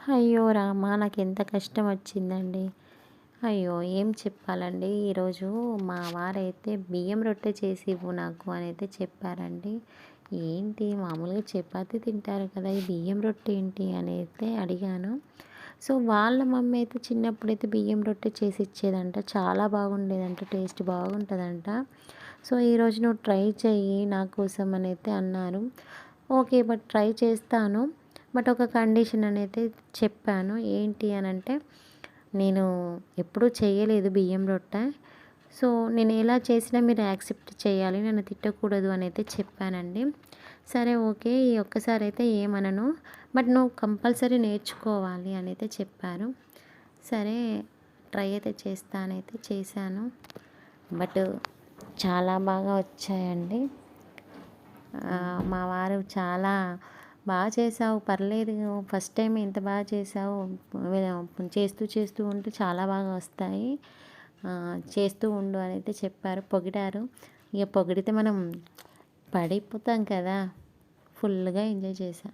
అయ్యో రామా! నాకెంత కష్టం వచ్చిందండి. అయ్యో! ఏం చెప్పాలండి. ఈరోజు మా వారైతే బియ్యం రొట్టె చేసి ఇవ్వు నాకు అనైతే చెప్పారండి. ఏంటి మామూలుగా చపాతీ తింటారు కదా! ఈ బియ్యం రొట్టె ఏంటి అనైతే అడిగాను. సో, వాళ్ళ మమ్మీ అయితే చిన్నప్పుడైతే బియ్యం రొట్టె చేసి ఇచ్చేదంట. చాలా బాగుండేదంట. టేస్ట్ బాగుంటదంట. సో, ఈరోజు నువ్వు ట్రై చెయ్యి నా కోసం అనైతే అన్నారు. ఓకే. బట్ ట్రై చేస్తాను. బట్ ఒక కండిషన్ అనైతే చెప్పాను. ఏంటి అనంటే, నేను ఎప్పుడూ చేయలేదు బియ్యం రొట్టె. సో, నేను ఎలా చేసినా మీరు యాక్సెప్ట్ చేయాలి. నన్ను తిట్టకూడదు అనైతే చెప్పానండి. సరే ఓకే. ఈ ఒక్కసారైతే ఏమనను. బట్ నువ్వు కంపల్సరీ నేర్చుకోవాలి అనైతే చెప్పారు. సరే ట్రై అయితే చేస్తానైతే చేశాను. బట్ చాలా బాగా వచ్చాయండి. మా వారు చాలా బాగా చేశావు, పర్లేదు, ఫస్ట్ టైం ఇంత బాగా చేశావు, చేస్తూ చేస్తూ ఉంటే చాలా బాగా వస్తాయి, చేస్తూ ఉండు అని అయితే చెప్పారు, పొగిడారు. ఇక పొగిడితే మనం పడిపోతాం కదా, ఫుల్గా ఎంజాయ్ చేశా.